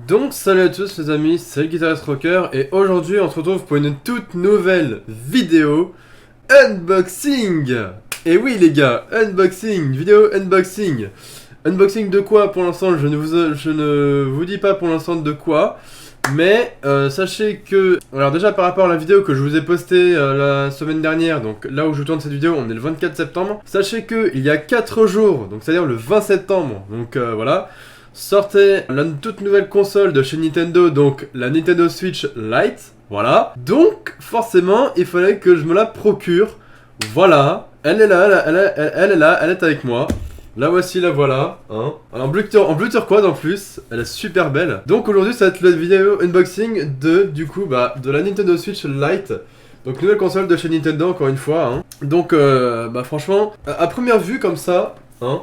Donc salut à tous les amis, c'est le Guitariste Rocker et aujourd'hui on se retrouve pour une toute nouvelle vidéo unboxing. Et oui les gars, vidéo unboxing. Unboxing de quoi pour l'instant, je ne vous dis pas pour l'instant de quoi. Mais sachez que, alors déjà par rapport à la vidéo que je vous ai postée la semaine dernière, donc là où je tourne cette vidéo, on est le 24 septembre. Sachez que il y a 4 jours, donc c'est à dire le 20 septembre, donc voilà, sortait la toute nouvelle console de chez Nintendo, donc la Nintendo Switch Lite, voilà. Donc forcément il fallait que je me la procure, voilà, elle est là, elle est là, elle est avec moi. La voici, la voilà, hein. En bleu turquoise en plus, elle est super belle. Donc aujourd'hui ça va être la vidéo unboxing de la Nintendo Switch Lite. Donc nouvelle console de chez Nintendo encore une fois, hein. Donc franchement, à première vue comme ça, hein,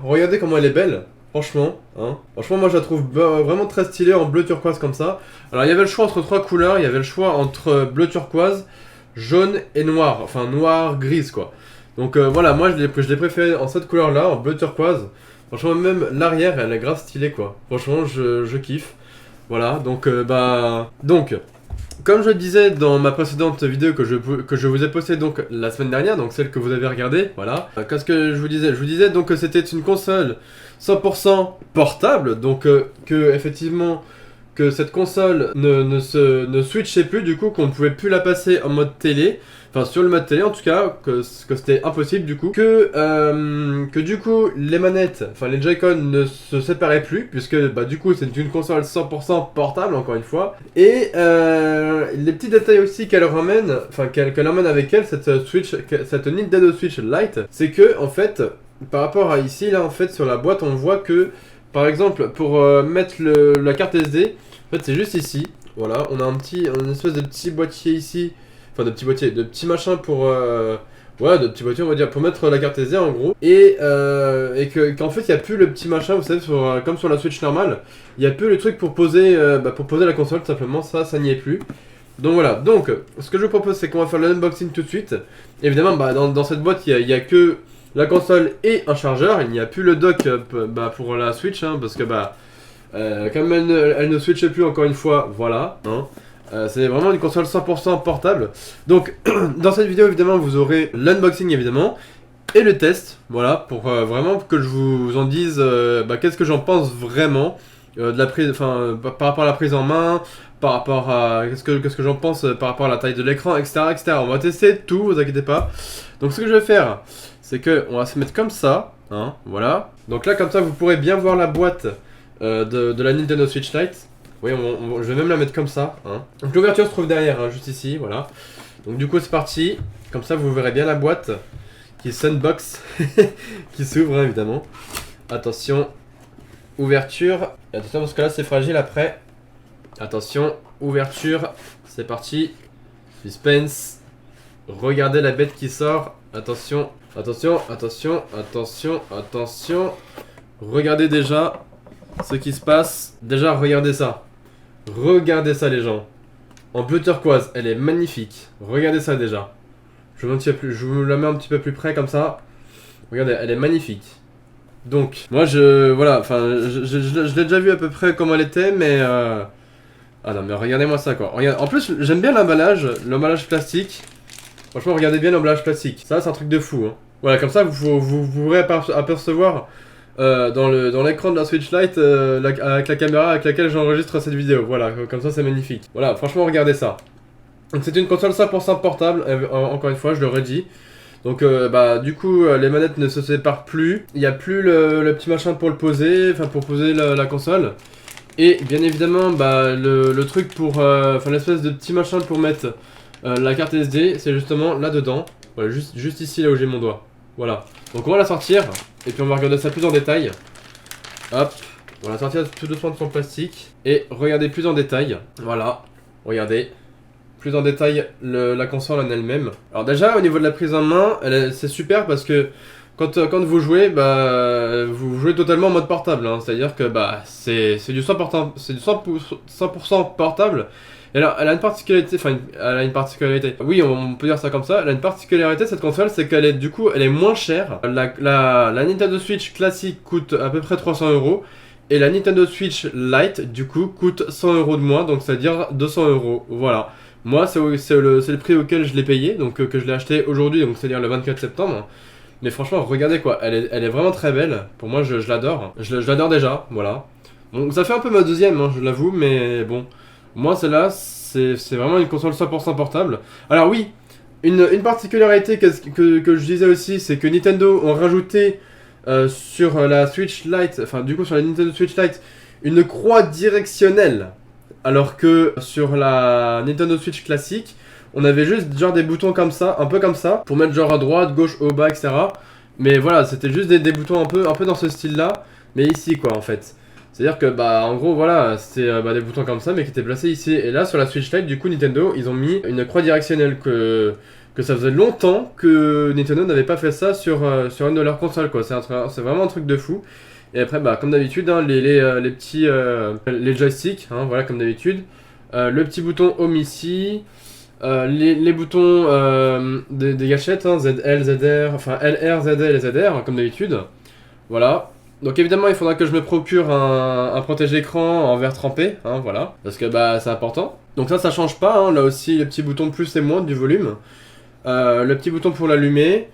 regardez comment elle est belle. Franchement, hein. Franchement, moi je la trouve vraiment très stylée en bleu turquoise comme ça. Alors il y avait le choix entre 3 couleurs, il y avait le choix entre bleu turquoise, jaune et noir, enfin noir grise quoi. Donc voilà, moi je l'ai préféré en cette couleur là, en bleu turquoise. Franchement même l'arrière elle est grave stylée quoi. Franchement je kiffe. Voilà, donc comme je le disais dans ma précédente vidéo que je vous ai postée donc la semaine dernière, donc celle que vous avez regardée, voilà. Qu'est-ce que je vous disais? Je vous disais donc que c'était une console 100% portable, donc effectivement que cette console ne switchait plus, du coup qu'on ne pouvait plus la passer en mode télé, enfin sur le mode télé en tout cas, que c'était impossible du coup, que du coup les manettes, enfin les Joy-Con ne se séparaient plus, puisque du coup c'est une console 100% portable encore une fois, et les petits détails aussi qu'elle ramène, enfin qu'elle emmène avec elle, cette Nintendo Switch Lite, c'est que en fait, par rapport à ici, là en fait sur la boîte on voit que, par exemple pour mettre la carte SD, en fait c'est juste ici, voilà, on a une espèce de petit boîtier ici, enfin de petit machin pour, ouais, de petit boîtier on va dire, pour mettre la carte SD en gros, et qu'en fait il n'y a plus le petit machin, vous savez, comme sur la Switch normale, il n'y a plus le truc pour poser la console, tout simplement, ça n'y est plus. Donc voilà, donc ce que je vous propose c'est qu'on va faire l'unboxing tout de suite. Évidemment dans cette boîte il y a que la console et un chargeur, il n'y a plus le dock pour la Switch, hein, parce que comme elle ne switche plus encore une fois, voilà, hein. C'est vraiment une console 100% portable. Donc dans cette vidéo évidemment vous aurez l'unboxing évidemment et le test, voilà, pour vraiment que je vous en dise qu'est-ce que j'en pense vraiment de la prise, enfin par rapport à la prise en main, par rapport à qu'est-ce que j'en pense par rapport à la taille de l'écran, etc., etc. On va tester tout, vous inquiétez pas. Donc ce que je vais faire, c'est que on va se mettre comme ça, hein, voilà. Donc là comme ça vous pourrez bien voir la boîte de la Nintendo Switch Lite. Oui, je vais même la mettre comme ça, hein. Donc l'ouverture se trouve derrière, hein, juste ici, voilà. Donc du coup c'est parti, comme ça vous verrez bien la boîte qui s'unbox, qui s'ouvre, hein, évidemment. Attention, ouverture, et attention parce que là c'est fragile après. Attention, ouverture, c'est parti. Suspense, regardez la bête qui sort, attention, attention, attention, attention, attention. Regardez déjà ce qui se passe, déjà regardez ça. Regardez ça les gens, en bleu turquoise, elle est magnifique. Regardez ça déjà. Je vous la mets un petit peu plus près comme ça. Regardez, elle est magnifique. Donc, moi voilà, enfin, je l'ai déjà vu à peu près comment elle était, mais ah non mais regardez-moi ça quoi. En plus, j'aime bien l'emballage plastique. Franchement, regardez bien l'emballage plastique. Ça, c'est un truc de fou, hein. Voilà, comme ça, vous pourrez apercevoir dans l'écran de la Switch Lite avec la caméra avec laquelle j'enregistre cette vidéo. Voilà, comme ça c'est magnifique. Voilà, franchement regardez ça. Donc c'est une console 100% portable, encore une fois je le redis. Donc du coup les manettes ne se séparent plus. Il n'y a plus le petit machin pour le poser, enfin pour poser la console. Et bien évidemment le truc pour, enfin l'espèce de petit machin pour mettre la carte SD, c'est justement là dedans. Voilà, juste ici là où j'ai mon doigt. Voilà. Donc on va la sortir, et puis on va regarder ça plus en détail. Hop, on va la sortir tout doucement de son plastique, et regardez plus en détail. Voilà, regardez. Plus en détail la console en elle-même. Alors déjà, au niveau de la prise en main, c'est super parce que quand vous jouez, vous jouez totalement en mode portable, hein. C'est-à-dire que c'est du 100% portable. Et alors, elle a une particularité, oui, on peut dire ça comme ça. Elle a une particularité, cette console, c'est qu'elle est, du coup, elle est moins chère. La Nintendo Switch classique coûte à peu près 300 €. Et la Nintendo Switch Lite, du coup, coûte 100 € de moins, donc c'est-à-dire 200 €. Voilà. Moi, c'est le prix auquel je l'ai payé, donc que je l'ai acheté aujourd'hui, donc c'est-à-dire le 24 septembre. Mais franchement, regardez quoi, elle est vraiment très belle. Pour moi, je l'adore. Je l'adore déjà, voilà. Donc ça fait un peu ma deuxième, hein, je l'avoue, mais bon. Moi, celle-là, c'est vraiment une console 100% portable. Alors oui, une particularité que je disais aussi, c'est que Nintendo ont rajouté sur la Switch Lite, enfin du coup sur la Nintendo Switch Lite, une croix directionnelle. Alors que sur la Nintendo Switch classique, on avait juste genre des boutons comme ça, un peu comme ça, pour mettre genre à droite, gauche, haut, bas, etc. Mais voilà, c'était juste des boutons un peu dans ce style-là, mais ici quoi en fait. C'est-à-dire que bah en gros voilà, c'était des boutons comme ça mais qui étaient placés ici. Et là sur la Switch Lite, du coup Nintendo, ils ont mis une croix directionnelle que ça faisait longtemps que Nintendo n'avait pas fait ça sur une de leurs consoles quoi. C'est vraiment un truc de fou. Et après bah comme d'habitude hein, les petits les joysticks, hein, voilà comme d'habitude. Le petit bouton Home ici. Les boutons des gâchettes, hein, ZL, ZR, enfin LR, ZL et ZR, hein, comme d'habitude. Voilà. Donc évidemment, il faudra que je me procure un protège-écran en verre trempé, hein, voilà. Parce que bah c'est important. Donc ça change pas, hein, là aussi, les petits boutons plus et moins du volume. Le petit bouton pour l'allumer.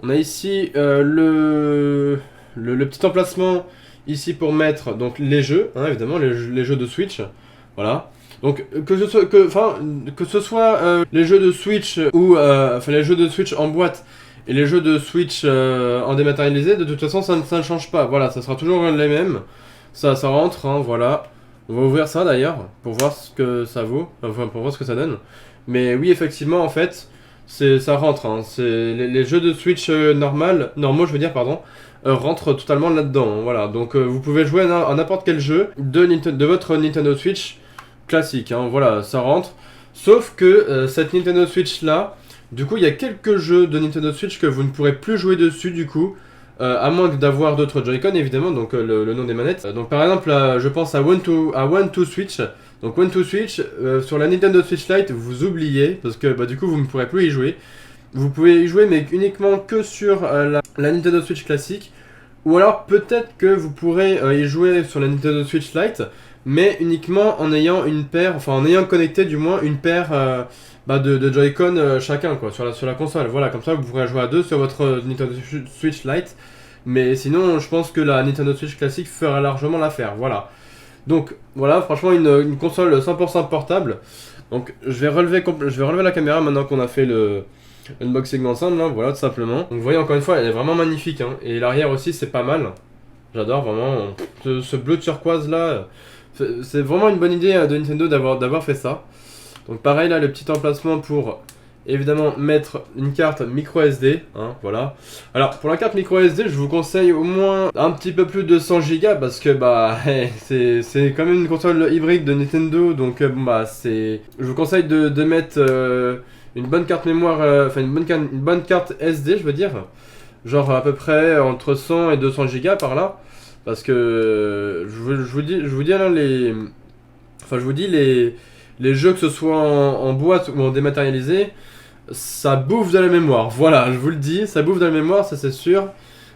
On a ici le petit emplacement ici pour mettre donc les jeux, hein, évidemment, les jeux de Switch. Voilà. Donc que ce soit les jeux de Switch ou les jeux de Switch en boîte et les jeux de Switch en dématérialisé, de toute façon ça ne change pas. Voilà, ça sera toujours les mêmes. Ça rentre, hein, voilà. On va ouvrir ça d'ailleurs pour voir ce que ça vaut, enfin pour voir ce que ça donne. Mais oui, effectivement, en fait, ça rentre. Hein. Les jeux de Switch normaux, je veux dire, pardon, rentrent totalement là-dedans. Hein, voilà, donc vous pouvez jouer à n'importe quel jeu de votre Nintendo Switch classique. Hein, voilà, ça rentre. Sauf que cette Nintendo Switch là, du coup, il y a quelques jeux de Nintendo Switch que vous ne pourrez plus jouer dessus, du coup. À moins d'avoir d'autres Joy-Con évidemment, donc le nom des manettes. Donc par exemple, je pense à One to Switch. Donc One to Switch, sur la Nintendo Switch Lite, vous oubliez, parce que bah, du coup vous ne pourrez plus y jouer. Vous pouvez y jouer, mais uniquement que sur la Nintendo Switch classique. Ou alors peut-être que vous pourrez y jouer sur la Nintendo Switch Lite, mais uniquement en ayant une paire, enfin en ayant connecté du moins une paire de Joy-Con chacun quoi, sur la console. Voilà, comme ça vous pourrez jouer à deux sur votre Nintendo Switch Lite. Mais sinon, je pense que la Nintendo Switch classique fera largement l'affaire. Voilà. Donc voilà, franchement une console 100% portable. Donc je vais relever la caméra maintenant qu'on a fait le unboxing ensemble, hein, voilà tout simplement. Donc vous voyez encore une fois, elle est vraiment magnifique. Hein. Et l'arrière aussi, c'est pas mal. J'adore vraiment ce bleu turquoise là. C'est vraiment une bonne idée de Nintendo d'avoir fait ça. Donc pareil là, le petit emplacement pour évidemment mettre une carte micro SD, hein, voilà. Alors pour la carte micro SD, je vous conseille au moins un petit peu plus de 100 Go parce que bah c'est quand même une console hybride de Nintendo, donc je vous conseille de mettre une bonne carte mémoire, enfin une bonne carte SD, je veux dire, genre à peu près entre 100 et 200 Go par là, parce que je vous dis là les jeux, que ce soit en boîte ou en dématérialisé, ça bouffe de la mémoire. Voilà, je vous le dis, ça bouffe de la mémoire, ça c'est sûr.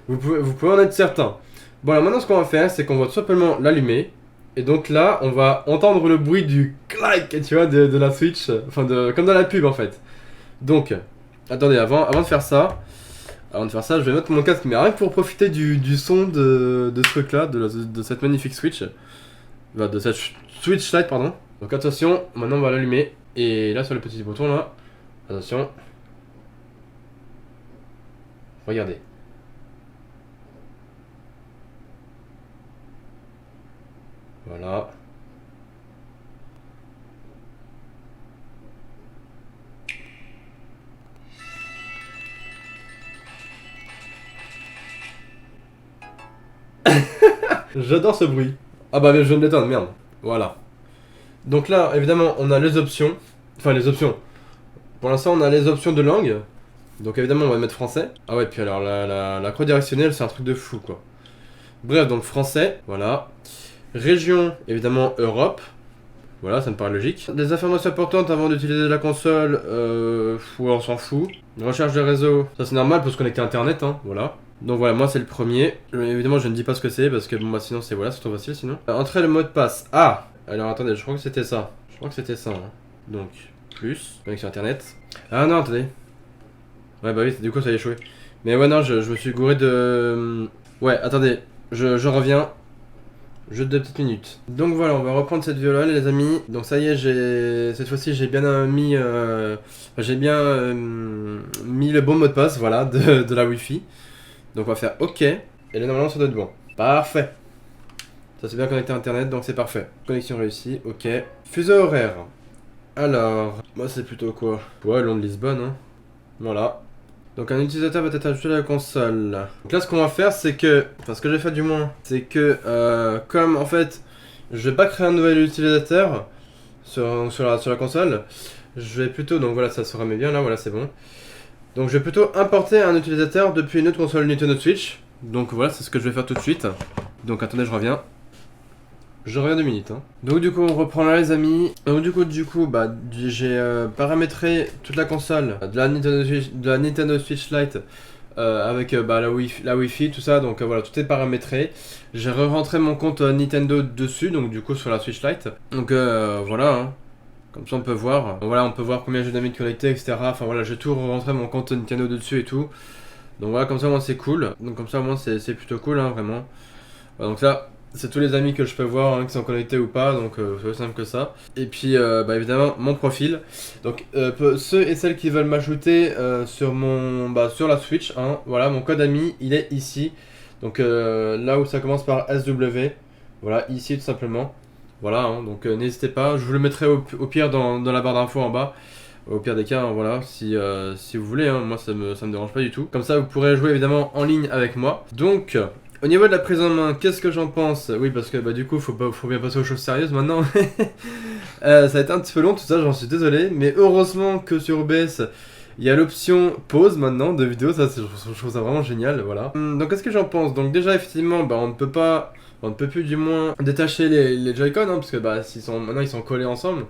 Vous pouvez en être certain. Bon, alors maintenant, ce qu'on va faire, c'est qu'on va tout simplement l'allumer. Et donc là, on va entendre le bruit du clac, tu vois, de la Switch. Enfin, comme dans la pub en fait. Donc, attendez, avant de faire ça, je vais mettre mon casque, mais rien que pour profiter du son de ce truc-là, de cette magnifique Switch. De cette Switch Lite, pardon. Donc attention, maintenant on va l'allumer. Et là sur le petit bouton là, attention. Regardez. Voilà. J'adore ce bruit. Ah bah mais je viens de l'éteindre, merde. Voilà. Donc là, évidemment, on a les options. Enfin, les options. Pour l'instant, on a les options de langue. Donc évidemment, on va mettre français. Ah ouais, puis alors, la croix directionnelle, c'est un truc de fou, quoi. Bref, donc français, voilà. Région, évidemment, Europe. Voilà, ça me paraît logique. Des informations importantes avant d'utiliser la console, on s'en fout. Recherche de réseau, ça c'est normal, pour se connecter à Internet, hein, voilà. Donc voilà, moi c'est le premier. Évidemment, je ne dis pas ce que c'est parce que bon, bah sinon c'est voilà, c'est trop facile sinon. Entrer le mot de passe. Ah, alors attendez, je crois que c'était ça. Je crois que c'était ça. Hein. Donc, plus, connexion internet. Ah non, attendez. Ouais, bah oui, du coup ça a échoué. Mais ouais, non, je me suis gouré de. Ouais, attendez, je reviens. Juste 2 petites minutes. Donc voilà, on va reprendre cette vidéo là les amis. Donc ça y est, cette fois-ci j'ai bien mis mis le bon mot de passe, voilà, de la Wi-Fi. Donc on va faire OK. Et là normalement ça doit être bon. Parfait. Ça c'est bien connecté à internet, donc c'est parfait. Connexion réussie, OK. Fuseau horaire. Alors, moi c'est plutôt quoi? Ouais, Londres Lisbonne, hein. Voilà. Donc un utilisateur va être ajouté à la console. Donc là ce qu'on va faire c'est que, enfin ce que j'ai fait du moins, c'est que comme en fait je vais pas créer un nouvel utilisateur sur la console, je vais plutôt, donc voilà ça se remet bien là, voilà c'est bon. Donc je vais plutôt importer un utilisateur depuis une autre console Nintendo Switch. Donc voilà c'est ce que je vais faire tout de suite. Donc attendez je reviens. Je reviens 2 minutes. Hein. Donc du coup on reprend là les amis. Donc du coup bah j'ai paramétré toute la console de la Nintendo Switch Lite avec bah, la Wi-Fi tout ça. Donc voilà tout est paramétré. J'ai re-rentré mon compte Nintendo dessus donc du coup sur la Switch Lite. Donc voilà. Hein. Comme ça on peut voir. Donc, voilà on peut voir combien j'ai d'amis connectés etc. Enfin voilà j'ai tout re-rentré mon compte Nintendo dessus et tout. Donc voilà comme ça moi c'est cool. Donc comme ça moi c'est plutôt cool hein, vraiment. Voilà, donc là. C'est tous les amis que je peux voir hein, qui sont connectés ou pas, donc c'est aussi simple que ça. Et puis bah, évidemment mon profil. Donc ceux et celles qui veulent m'ajouter sur sur la Switch, hein, voilà mon code ami il est ici. Donc là où ça commence par SW, voilà ici tout simplement. Voilà hein, donc n'hésitez pas, je vous le mettrai au pire dans la barre d'infos en bas. Au pire des cas, hein, voilà, si vous voulez, hein, moi ça me dérange pas du tout. Comme ça vous pourrez jouer évidemment en ligne avec moi. Donc au niveau de la prise en main, qu'est-ce que j'en pense? Oui, parce que bah du coup, faut bien passer aux choses sérieuses maintenant. Ça a été un petit peu long tout ça, j'en suis désolé, mais heureusement que sur OBS, il y a l'option pause maintenant de vidéo, ça je trouve ça vraiment génial, voilà. Donc qu'est-ce que j'en pense? Donc déjà effectivement, bah on ne peut plus du moins détacher les Joy-Con, hein, parce que bah maintenant ils sont collés ensemble.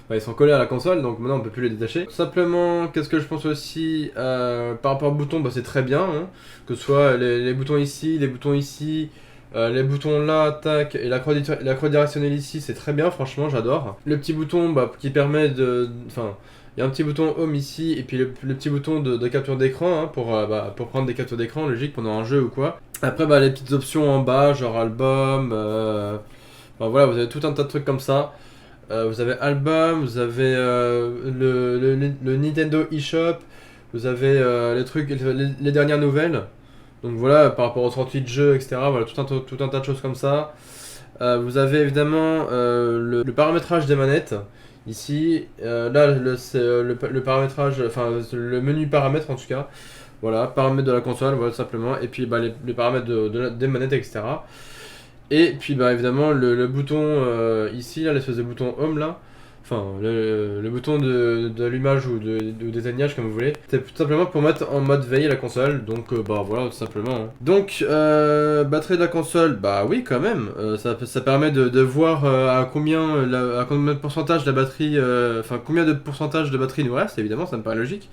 Bah, ils sont collés à la console, donc maintenant on peut plus les détacher. Simplement, qu'est-ce que je pense aussi par rapport aux boutons, bah, c'est très bien, hein, que ce soit les boutons ici, les boutons là, tac, et la croix directionnelle ici, c'est très bien, franchement, j'adore. Le petit bouton bah, qui permet de... Enfin, il y a un petit bouton home ici, et puis le petit bouton de capture d'écran, hein, pour prendre des captures d'écran, logique, pendant un jeu ou quoi. Après, bah, les petites options en bas, genre album, enfin, voilà, vous avez tout un tas de trucs comme ça. Vous avez album, vous avez le Nintendo eShop, vous avez les dernières nouvelles. Donc voilà, par rapport aux 38 jeux, etc. Voilà, tout un tas de choses comme ça. Vous avez évidemment le paramétrage des manettes. Ici, là, c'est le paramétrage, enfin le menu paramètres en tout cas. Voilà, paramètres de la console, voilà simplement. Et puis bah, les paramètres des manettes, etc. Et puis bah évidemment le bouton ici, là, l'espèce de bouton home là, enfin le bouton d'allumage ou d'éteignage comme vous voulez, c'est tout simplement pour mettre en mode veille la console, donc bah voilà tout simplement. Hein. Donc batterie de la console, bah oui quand même, ça permet de voir à combien de pourcentage la batterie, enfin combien de pourcentage de batterie nous reste, évidemment ça me paraît logique.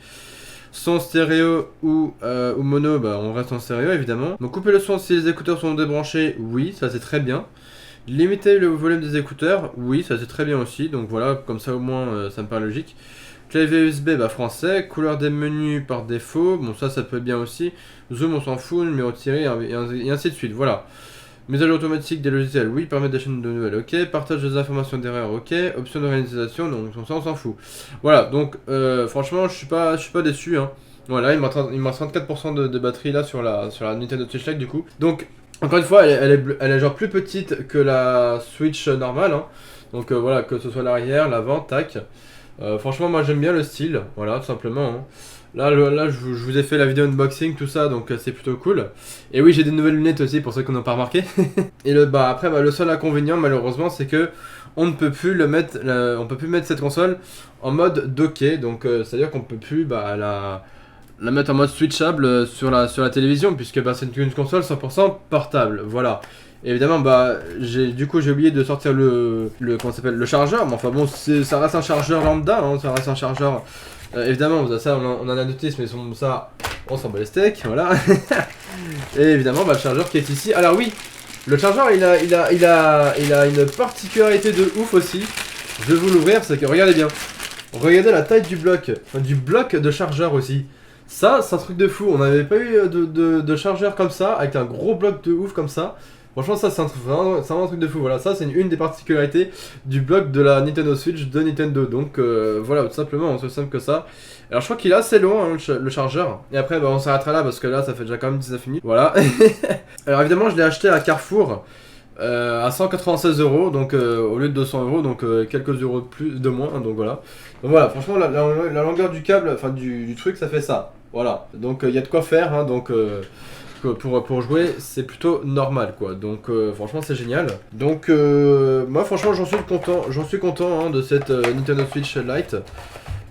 Son stéréo ou mono, bah on reste en stéréo évidemment. Donc couper le son si les écouteurs sont débranchés, oui, ça c'est très bien. Limiter le volume des écouteurs, oui, ça c'est très bien aussi. Donc voilà, comme ça au moins ça me paraît logique. Clavier USB, bah français. Couleur des menus par défaut, bon ça peut être bien aussi. Zoom on s'en fout, numéro tiré et ainsi de suite, voilà. Mise à jour automatique des logiciels, oui. Permettre d'achat de nouvelles, ok. Partage des informations d'erreur, ok. Option de réalisation, donc ça on s'en fout. Voilà, donc franchement je suis pas déçu. Hein. Voilà, il me reste 34% de batterie là sur la Nintendo Switch Lite du coup. Donc encore une fois, elle est genre plus petite que la Switch normale. Hein. Donc voilà, que ce soit l'arrière, l'avant, tac. Franchement moi j'aime bien le style, voilà tout simplement. Hein. Là je vous ai fait la vidéo unboxing, tout ça, donc c'est plutôt cool. Et oui, j'ai des nouvelles lunettes aussi, pour ceux qui n'ont pas remarqué. Et après, le seul inconvénient, malheureusement, c'est que on ne peut plus on peut plus mettre cette console en mode docké. Donc, c'est-à-dire qu'on peut plus la mettre en mode switchable sur la télévision, puisque c'est une console 100% portable. Voilà. Et évidemment, j'ai oublié de sortir comment s'appelle, le chargeur. Mais enfin bon, ça reste un chargeur lambda, hein, ça reste un chargeur. Évidemment, ça on en a noté, mais ça, on s'en bat les steaks, voilà. Et évidemment, bah, le chargeur qui est ici. Alors oui, le chargeur, il a une particularité de ouf aussi. Je vais vous l'ouvrir, c'est que regardez bien. Regardez la taille du bloc, enfin, du bloc de chargeur aussi. Ça, c'est un truc de fou. On n'avait pas eu de chargeur comme ça, avec un gros bloc de ouf comme ça. Franchement, ça, c'est vraiment un truc de fou. Voilà, ça, c'est une des particularités du bloc de la Nintendo Switch de Nintendo. Donc, voilà, tout simplement, aussi simple que ça. Alors, je crois qu'il est assez long, hein, le chargeur. Et après, bah, on s'arrêtera là, parce que là, ça fait déjà quand même 19 minutes. Voilà. Alors, évidemment, je l'ai acheté à Carrefour. À 196 euros, donc au lieu de 200 euros, donc quelques euros de plus, de moins, donc voilà. Donc voilà, franchement, la longueur du câble, enfin du truc, ça fait ça. Voilà, donc il y a de quoi faire, hein, donc pour jouer, c'est plutôt normal, quoi. Donc franchement, c'est génial. Donc moi, franchement, j'en suis content hein, de cette Nintendo Switch Lite.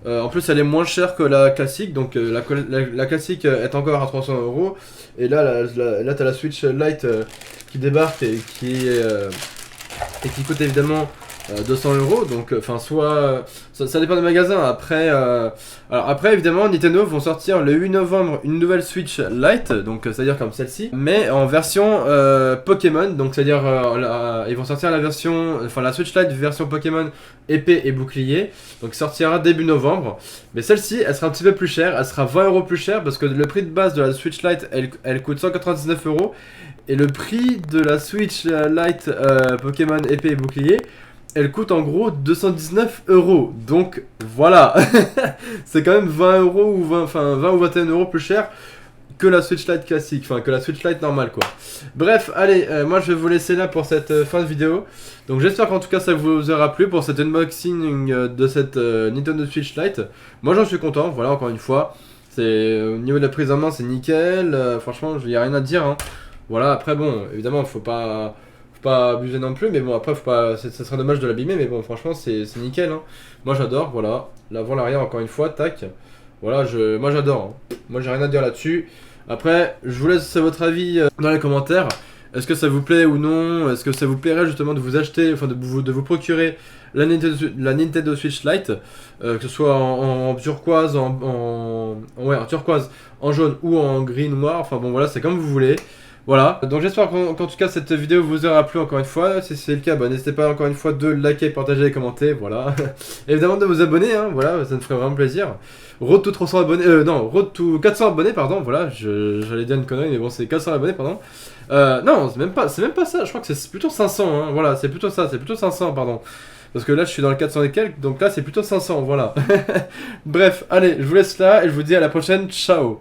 En plus, elle est moins chère que la classique, donc la classique est encore à 300 euros. Et là, t'as la Switch Lite qui débarque et qui coûte évidemment 200 euros. Donc, enfin, soit ça dépend des magasins. Après, alors après, évidemment, Nintendo vont sortir le 8 novembre une nouvelle Switch Lite, donc c'est-à-dire comme celle-ci, mais en version Pokémon. Donc, c'est-à-dire ils vont sortir la version, enfin la Switch Lite version Pokémon épée et bouclier. Donc, sortira début novembre. Mais celle-ci, elle sera un petit peu plus chère. Elle sera 20 euros plus chère parce que le prix de base de la Switch Lite, elle coûte 199 euros. Et le prix de la Switch Lite Pokémon épée et bouclier, elle coûte en gros 219 euros. Donc voilà, c'est quand même 20 euros ou 20 ou 21 euros plus cher que la Switch Lite classique, enfin que la Switch Lite normale quoi. Bref, allez, moi je vais vous laisser là pour cette fin de vidéo. Donc j'espère qu'en tout cas ça vous aura plu pour cet unboxing de cette Nintendo Switch Lite. Moi j'en suis content, voilà encore une fois. C'est au niveau de la prise en main c'est nickel, franchement il n'y a rien à dire hein. Voilà, après bon, évidemment faut pas abuser non plus, mais bon après faut pas, ça serait dommage de l'abîmer, mais bon franchement c'est nickel hein. Moi j'adore, voilà, l'avant l'arrière encore une fois, tac. Voilà, moi j'adore, hein. Moi j'ai rien à dire là-dessus. Après, je vous laisse votre avis dans les commentaires. Est-ce que ça vous plaît ou non? Est-ce que ça vous plairait justement de vous acheter, enfin de vous procurer la Nintendo Switch Lite, que ce soit en turquoise, ouais, en turquoise, en jaune ou en gris noir, enfin bon voilà, c'est comme vous voulez. Voilà, donc j'espère qu'en tout cas cette vidéo vous aura plu encore une fois. Si c'est le cas, bah, n'hésitez pas encore une fois de liker, partager et commenter, voilà. Évidemment de vous abonner, hein, voilà, ça me ferait vraiment plaisir. Road to 300 abonnés, non, Road to 400 abonnés, pardon, voilà, j'allais dire une connerie, mais bon, c'est 400 abonnés, pardon. Non, c'est même pas ça, je crois que c'est plutôt 500, hein, voilà, c'est plutôt ça, c'est plutôt 500, pardon. Parce que là, je suis dans le 400 et quelques, donc là, c'est plutôt 500, voilà. Bref, allez, je vous laisse là, et je vous dis à la prochaine, ciao.